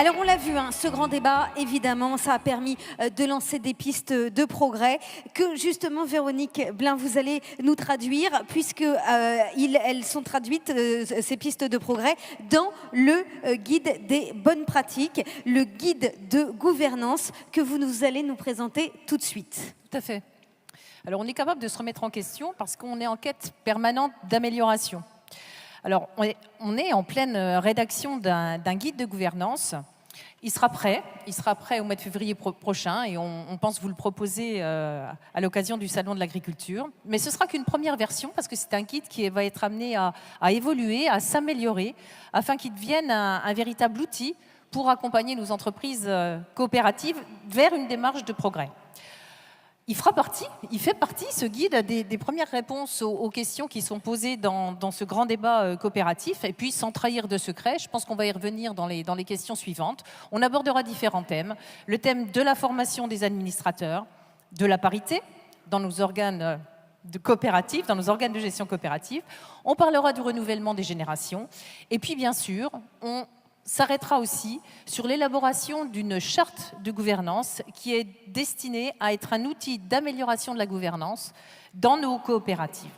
Alors on l'a vu, hein, ce grand débat, évidemment, ça a permis de lancer des pistes de progrès que justement, Véronique Blin, vous allez nous traduire, puisque elles sont traduites, ces pistes de progrès, dans le guide des bonnes pratiques, le guide de gouvernance que vous nous allez nous présenter tout de suite. Tout à fait. Alors on est capable de se remettre en question parce qu'on est en quête permanente d'amélioration. Alors, on est en pleine rédaction d'un guide de gouvernance. Il sera prêt au mois de février prochain et on pense vous le proposer à l'occasion du Salon de l'Agriculture. Mais ce sera qu'une première version parce que c'est un guide qui va être amené à évoluer, à s'améliorer, afin qu'il devienne un véritable outil pour accompagner nos entreprises coopératives vers une démarche de progrès. Il fait partie, ce guide, des premières réponses aux questions qui sont posées dans ce grand débat coopératif. Et puis, sans trahir de secret, je pense qu'on va y revenir dans les questions suivantes. On abordera différents thèmes. Le thème de la formation des administrateurs, de la parité dans nos organes de coopératifs, dans nos organes de gestion coopérative. On parlera du renouvellement des générations. Et puis, bien sûr, on s'arrêtera aussi sur l'élaboration d'une charte de gouvernance qui est destinée à être un outil d'amélioration de la gouvernance dans nos coopératives.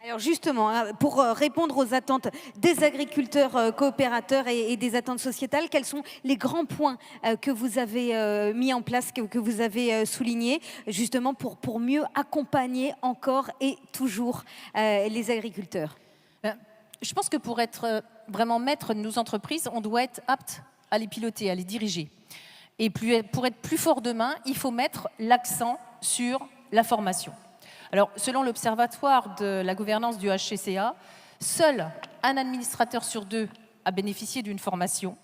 Alors justement, pour répondre aux attentes des agriculteurs coopérateurs et des attentes sociétales, quels sont les grands points que vous avez mis en place, que vous avez soulignés, justement pour mieux accompagner encore et toujours les agriculteurs ? Je pense que pour être vraiment maître de nos entreprises, on doit être apte à les piloter, à les diriger. Et pour être plus fort demain, il faut mettre l'accent sur la formation. Alors, selon l'Observatoire de la gouvernance du HCCA, seul un administrateur sur 2 a bénéficié d'une formation.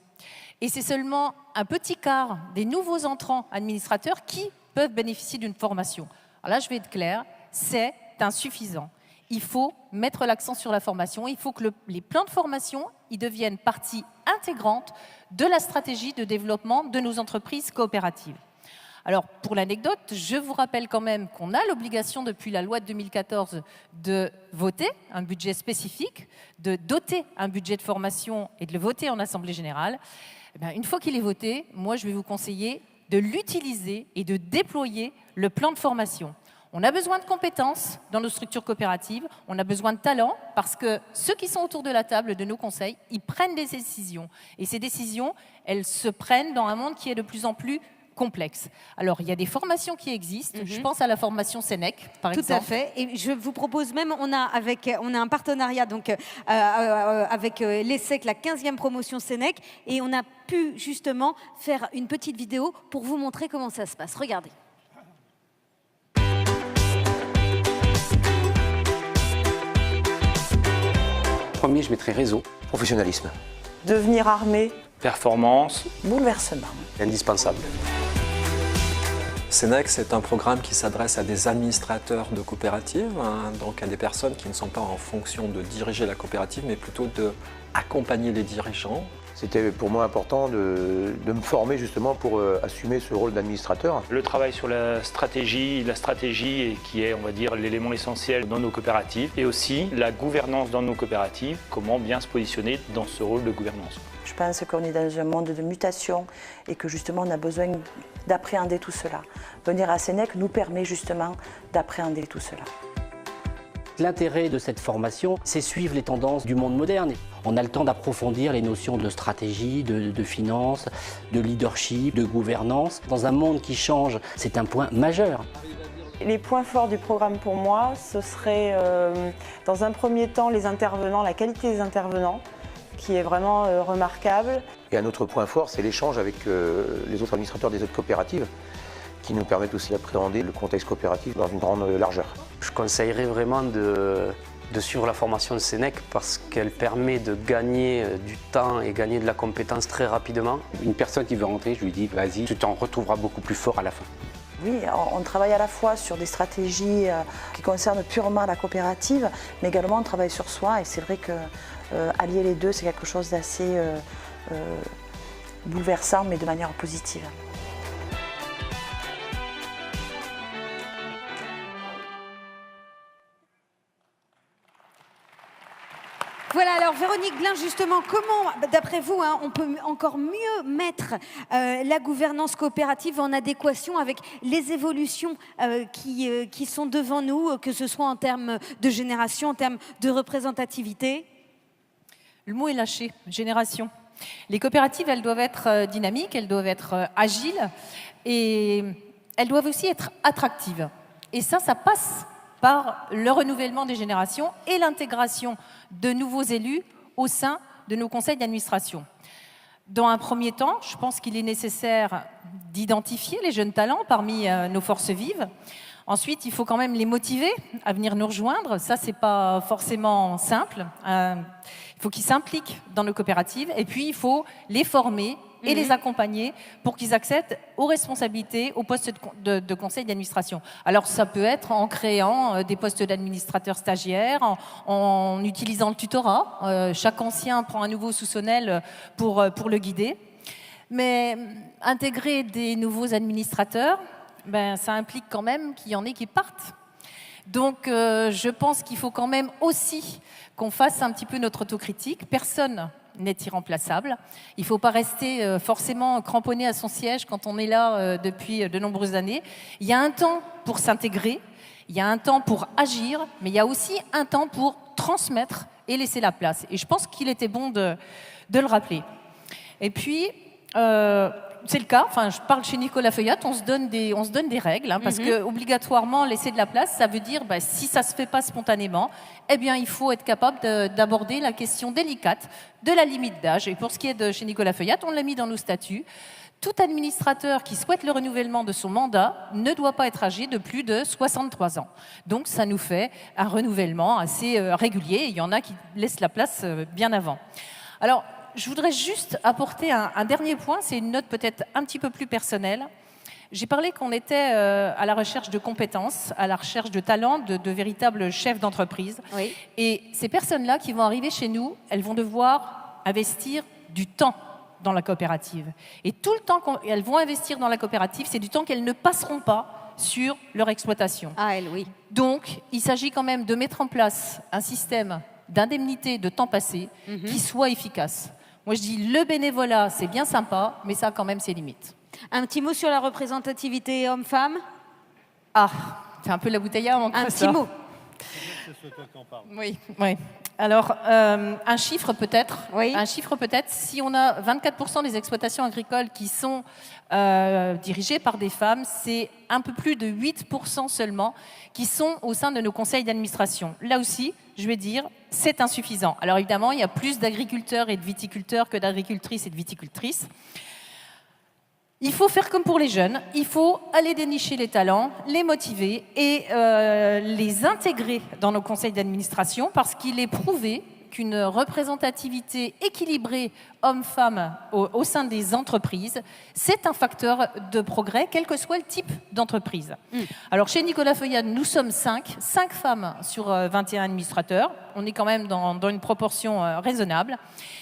Et c'est seulement un petit quart des nouveaux entrants administrateurs qui peuvent bénéficier d'une formation. Alors là, je vais être claire, c'est insuffisant. Il faut mettre l'accent sur la formation. Il faut que les plans de formation ils deviennent partie intégrante de la stratégie de développement de nos entreprises coopératives. Alors, pour l'anecdote, je vous rappelle quand même qu'on a l'obligation depuis la loi de 2014 de voter un budget spécifique, de doter un budget de formation et de le voter en Assemblée générale. Eh bien, une fois qu'il est voté, moi, je vais vous conseiller de l'utiliser et de déployer le plan de formation. On a besoin de compétences dans nos structures coopératives, on a besoin de talent parce que ceux qui sont autour de la table de nos conseils, ils prennent des décisions. Et ces décisions, elles se prennent dans un monde qui est de plus en plus complexe. Alors, il y a des formations qui existent. Je pense à la formation Sénèque, par exemple. Tout à fait. Et je vous propose même, on a un partenariat donc, avec l'ESSEC, la 15e promotion Sénèque, et on a pu justement faire une petite vidéo pour vous montrer comment ça se passe. Regardez. Premier, je mettrai réseau, professionnalisme. Devenir armé. Performance. Bouleversement. Indispensable. Sénèque, c'est un programme qui s'adresse à des administrateurs de coopératives, donc à des personnes qui ne sont pas en fonction de diriger la coopérative, mais plutôt d'accompagner les dirigeants. C'était pour moi important de me former justement pour assumer ce rôle d'administrateur. Le travail sur la stratégie qui est, on va dire, l'élément essentiel dans nos coopératives, et aussi la gouvernance dans nos coopératives, comment bien se positionner dans ce rôle de gouvernance. Je pense qu'on est dans un monde de mutation et que justement on a besoin d'appréhender tout cela. Venir à Sénèque nous permet justement d'appréhender tout cela. L'intérêt de cette formation, c'est suivre les tendances du monde moderne. On a le temps d'approfondir les notions de stratégie, de finance, de leadership, de gouvernance. Dans un monde qui change, c'est un point majeur. Les points forts du programme pour moi, ce serait dans un premier temps les intervenants, la qualité des intervenants, qui est vraiment remarquable. Et un autre point fort, c'est l'échange avec les autres administrateurs des autres coopératives, qui nous permettent aussi d'appréhender le contexte coopératif dans une grande largeur. Je conseillerais vraiment de suivre la formation de Sénèque parce qu'elle permet de gagner du temps et gagner de la compétence très rapidement. Une personne qui veut rentrer, je lui dis vas-y, tu t'en retrouveras beaucoup plus fort à la fin. Oui, on travaille à la fois sur des stratégies qui concernent purement la coopérative, mais également on travaille sur soi et c'est vrai que allier les deux, c'est quelque chose d'assez bouleversant, mais de manière positive. Voilà, alors Véronique Blin, justement, comment, d'après vous, hein, on peut encore mieux mettre la gouvernance coopérative en adéquation avec les évolutions qui sont devant nous, que ce soit en termes de génération, en termes de représentativité? Le mot est lâché, génération. Les coopératives, elles doivent être dynamiques, elles doivent être agiles et elles doivent aussi être attractives. Et ça passe par le renouvellement des générations et l'intégration de nouveaux élus au sein de nos conseils d'administration. Dans un premier temps, je pense qu'il est nécessaire d'identifier les jeunes talents parmi nos forces vives. Ensuite, il faut quand même les motiver à venir nous rejoindre. Ça, c'est pas forcément simple. Il faut qu'ils s'impliquent dans nos coopératives. Et puis, il faut les former et les accompagner pour qu'ils accèdent aux responsabilités, aux postes de conseil d'administration. Alors, ça peut être en créant des postes d'administrateurs stagiaires, en utilisant le tutorat. Chaque ancien prend un nouveau sous son aile pour le guider. Mais intégrer des nouveaux administrateurs, ça implique quand même qu'il y en ait qui partent. Donc, je pense qu'il faut quand même aussi qu'on fasse un petit peu notre autocritique. Personne n'est irremplaçable. Il ne faut pas rester forcément cramponné à son siège quand on est là depuis de nombreuses années. Il y a un temps pour s'intégrer, il y a un temps pour agir, mais il y a aussi un temps pour transmettre et laisser la place. Et je pense qu'il était bon de le rappeler. Et puis, c'est le cas, je parle chez Nicolas Feuillatte, on se donne des règles, hein, parce que obligatoirement laisser de la place, ça veut dire si ça se fait pas spontanément, eh bien il faut être capable d'aborder la question délicate de la limite d'âge. Et pour ce qui est de chez Nicolas Feuillatte, on l'a mis dans nos statuts. Tout administrateur qui souhaite le renouvellement de son mandat ne doit pas être âgé de plus de 63 ans. Donc ça nous fait un renouvellement assez régulier. Il y en a qui laissent la place bien avant. Alors, je voudrais juste apporter un dernier point, c'est une note peut-être un petit peu plus personnelle. J'ai parlé qu'on était à la recherche de compétences, à la recherche de talents, de véritables chefs d'entreprise. Oui. Et ces personnes-là qui vont arriver chez nous, elles vont devoir investir du temps dans la coopérative. Et tout le temps qu'elles vont investir dans la coopérative, c'est du temps qu'elles ne passeront pas sur leur exploitation. Ah, elles, oui. Donc, il s'agit quand même de mettre en place un système d'indemnité de temps passé qui soit efficace. Moi, je dis, le bénévolat, c'est bien sympa, mais ça a quand même ses limites. Un petit mot sur la représentativité homme-femme? Ah, c'est un peu la bouteille à encre, ça. Un petit mot. Oui, oui. Alors, un chiffre peut-être. Oui. Un chiffre peut-être. Si on a 24% des exploitations agricoles qui sont dirigées par des femmes, c'est un peu plus de 8% seulement qui sont au sein de nos conseils d'administration. Là aussi, je vais dire, c'est insuffisant. Alors évidemment, il y a plus d'agriculteurs et de viticulteurs que d'agricultrices et de viticultrices. Il faut faire comme pour les jeunes, il faut aller dénicher les talents, les motiver et les intégrer dans nos conseils d'administration parce qu'il est prouvé qu'une représentativité équilibrée hommes-femmes au sein des entreprises, c'est un facteur de progrès, quel que soit le type d'entreprise. Alors chez Nicolas Feuillatte, nous sommes 5 femmes sur 21 administrateurs. On est quand même dans une proportion raisonnable.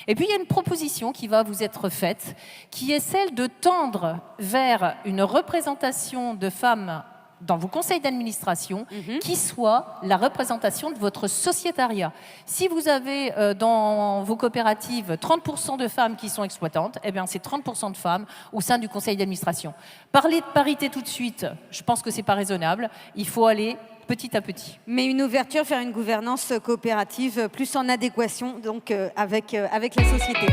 Et puis il y a une proposition qui va vous être faite, qui est celle de tendre vers une représentation de femmes dans vos conseils d'administration, qui soit la représentation de votre sociétariat. Si vous avez dans vos coopératives 30% de femmes qui sont exploitantes, eh bien c'est 30% de femmes au sein du conseil d'administration. Parler de parité tout de suite, je pense que c'est pas raisonnable. Il faut aller petit à petit. Mais une ouverture vers une gouvernance coopérative plus en adéquation donc avec la société.